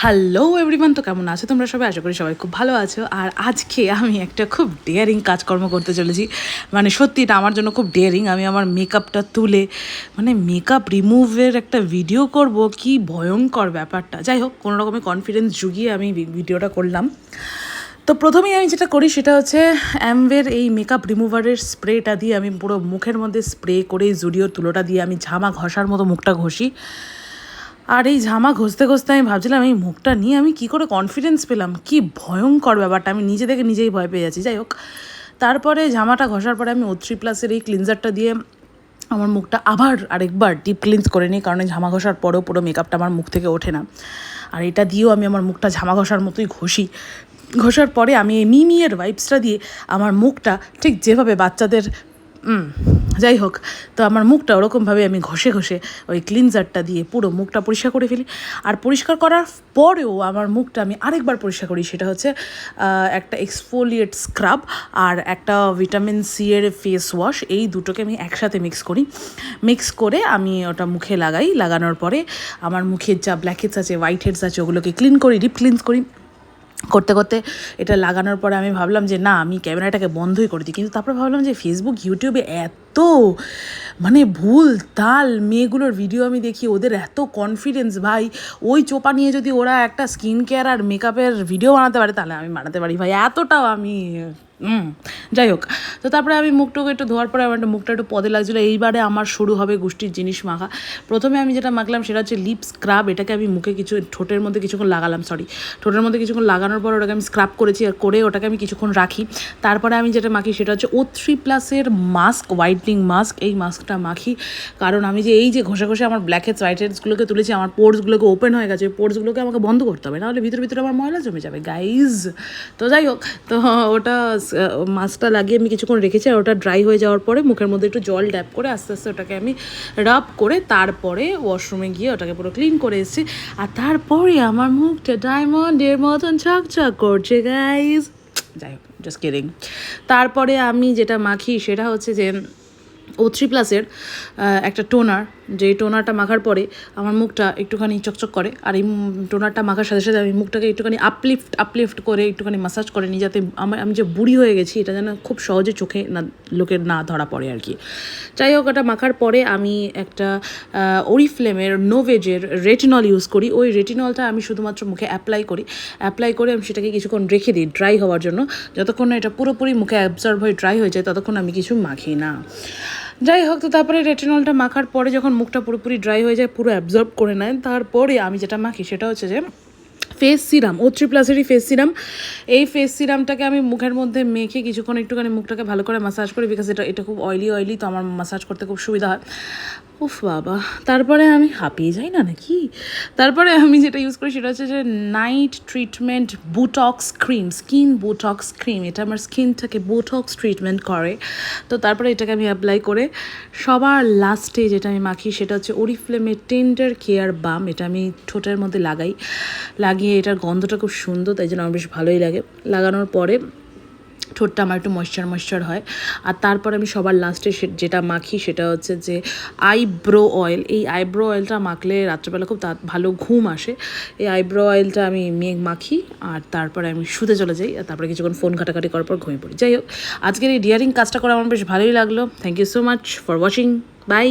Hello everyone, তো কেমন আছো তোমরা সবাই? আশা করি সবাই খুব ভালো আছো। আর আজকে আমি একটা খুব ডেয়ারিং কাজকর্ম করতে চলেছি। মানে সত্যি এটা আমার জন্য খুব ডেয়ারিং। আমি আমার মেকআপটা তুলে মানে মেকআপ রিমুভের একটা ভিডিও করব, কি ভয়ঙ্কর ব্যাপারটা। যাই হোক, কোনো রকমের কনফিডেন্স জুগিয়ে আমি ভিডিওটা করলাম। তো প্রথমেই আমি যেটা করি সেটা হচ্ছে অ্যামওয়ের এই মেকআপ রিমুভারের স্প্রেটা দিয়ে আমি পুরো মুখের মধ্যে স্প্রে করে জুডিওর তুলোটা দিয়ে আমি ঝামা ঘষার মতো মুখটা ঘষি। আর এই ঝামা ঘষতে ঘষতে আমি ভাবছিলাম এই মুখটা নিয়ে আমি কী করে কনফিডেন্স পেলাম, কি ভয়ঙ্কর ব্যাপারটা, আমি নিজে থেকে নিজেই ভয় পেয়ে যাচ্ছি। যাই হোক, তারপরে ঝামাটা ঘষার পরে আমি O3+ এই ক্লিনজারটা দিয়ে আমার মুখটা আবার আরেকবার ডিপ ক্লিনস করে নিই, কারণ ঝামা ঘষার পরেও পুরো মেকআপটা আমার মুখ থেকে ওঠে না। আর এটা দিয়েও আমি আমার মুখটা ঝামা ঘষার মতোই ঘষি। ঘষার পরে আমি এই মিমিয়ের ওয়াইপসটা দিয়ে আমার মুখটা ঠিক যেভাবে বাচ্চাদের যাই হোক, তো আমার মুখটা ওরকমভাবে আমি ঘষে ঘষে ওই ক্লিনজারটা দিয়ে পুরো মুখটা পরিষ্কার করে ফেলি। আর পরিষ্কার করার পরেও আমার মুখটা আমি আরেকবার পরিষ্কার করি, সেটা হচ্ছে একটা এক্সফোলিয়েট স্ক্রাব আর একটা ভিটামিন সি এর ফেস ওয়াশ। এই দুটোকে আমি একসাথে মিক্স করে আমি ওটা মুখে লাগাই। লাগানোর পরে আমার মুখের যা ব্ল্যাক হেডস আছে, হোয়াইট হেডস আছে, ওগুলোকে ক্লিন করি, ডিপ ক্লিনস করি। করতে করতে এটা লাগানোর পরে আমি ভাবলাম যে না, আমি ক্যামেরাটাকে বন্ধই করে দিই। কিন্তু তারপরে ভাবলাম যে ফেসবুক ইউটিউবে এত মানে ভুল তাল মেয়েগুলোর ভিডিও আমি দেখি, ওদের এত কনফিডেন্স, ভাই ওই চোপা নিয়ে যদি ওরা একটা স্কিন কেয়ার আর মেকআপের ভিডিও বানাতে পারে তাহলে আমি বানাতে পারি ভাই, এতটাও আমি যাই হোক, তো তারপরে আমি মুখটাকে একটু ধোয়ার পরে আমার মুখটা একটু পদে লাগছিলো। এইবারে আমার শুরু হবে গোষ্ঠীর জিনিস মাখা। প্রথমে আমি যেটা মাখলাম সেটা হচ্ছে লিপ স্ক্রাব। এটাকে আমি মুখে ঠোঁটের মধ্যে কিছুক্ষণ লাগানোর পর ওটাকে আমি স্ক্রাব করেছি, আর করে ওটাকে আমি কিছুক্ষণ রাখি। তারপরে আমি যেটা মাখি সেটা হচ্ছে O3+ মাস্ক, হোয়াইটনিং মাস্ক। এই মাস্কটা মাখি কারণ আমি যে এই যে ঘষে ঘষে আমার ব্ল্যাক হেডস হোয়াইট হেডসগুলোকে তুলেছি, আমার পোর্সগুলোকে ওপেন হয়ে গেছে, পোর্সগুলোকে আমাকে বন্ধ করতে হবে, নাহলে ভিতরে আমার ময়লা জমে যাবে গাইজ। তো যাই হোক, তো ওটা মাস্কটা লাগিয়ে আমি কিছুক্ষণ রেখেছি। আর ওটা ড্রাই হয়ে যাওয়ার পরে মুখের মধ্যে একটু জল ড্যাপ করে আস্তে আস্তে ওটাকে আমি রাব করে তারপরে ওয়াশরুমে গিয়ে ওটাকে পুরো ক্লিন করে এসেছি। আর তারপরে আমার মুখটা ডায়মন্ডের মতন চকচক করছে গাইজ। যাই হোক, জাস্ট কিডিং। তারপরে আমি যেটা মাখি সেটা হচ্ছে যে O3+ একটা টোনার, যেই টোনারটা মাখার পরে আমার মুখটা একটুখানি চকচক করে। আর এই টোনারটা মাখার সাথে সাথে আমি মুখটাকে একটুখানি আপলিফ্ট করে একটুখানি মাসাজ করে নিই, যাতে আমি যে বুড়ি হয়ে গেছি এটা যেন খুব সহজে চোখে না, লোকের না ধরা পড়ে আর কি। যাই হোক, ওটা মাখার পরে আমি একটা ওরিফ্লেমের নোভেজের রেটিনল ইউজ করি। ওই রেটিনলটা আমি শুধুমাত্র মুখে অ্যাপ্লাই করে আমি সেটাকে কিছুক্ষণ রেখে দিই ড্রাই হওয়ার জন্য। যতক্ষণ না এটা পুরোপুরি মুখে অ্যাবজর্ব হয়ে ড্রাই হয়ে যায় ততক্ষণ আমি কিছু মাখি না। যাই হোক, তো তারপরে রেটিনলটা মাখার পরে যখন মুখটা পুরোপুরি ড্রাই হয়ে যায়, পুরো অ্যাবজর্ব করে নেয়, তারপরে আমি যেটা মাখি সেটা হচ্ছে যে ফেস সিরাম, O3+এরই ফেস সিরাম। এই ফেস সিরামটাকে আমি মুখের মধ্যে মেখে কিছুক্ষণ একটুখানি মুখটাকে ভালো করে মাসাজ করি, বিকজ এটা খুব অয়েলি, তো আমার মাসাজ করতে খুব সুবিধা হয়। উফ বাবা, তারপরে আমি হাঁপিয়ে যাই না নাকি। তারপরে আমি যেটা ইউজ করি সেটা হচ্ছে যে night treatment botox cream, skin botox cream. এটা আমার স্কিনটাকে বুটক্স ট্রিটমেন্ট করে। তো তারপরে এটাকে আমি অ্যাপ্লাই করে সবার লাস্টে যেটা আমি মাখি সেটা হচ্ছে ওরিফ্লেমের টেন্ডার কেয়ার বাম। এটা আমি ঠোঁটের মধ্যে লাগিয়ে এটার গন্ধটা খুব সুন্দর, তাই জন্য আমার বেশ ভালোই লাগে। লাগানোর পরে ঠোঁটটা আমার একটু ময়েশ্চার হয়। আর তারপর আমি সবার লাস্টে যেটা মাখি সেটা হচ্ছে যে আইব্রো অয়েল। এই আইব্রো অয়েলটা মাখলে রাত্রেবেলা খুব ভালো ঘুম আসে। এই আইব্রো অয়েলটা আমি মাখি আর তারপরে আমি শুতে চলে যাই। আর তারপরে কিছুক্ষণ ফোন ঘাটাঘাটি করার পর ঘুমিয়ে পড়ি। যাই হোক, আজকের এই ডিয়ারিং কাজটা করে আমার বেশ ভালোই লাগলো। Thank you so much for watching. By.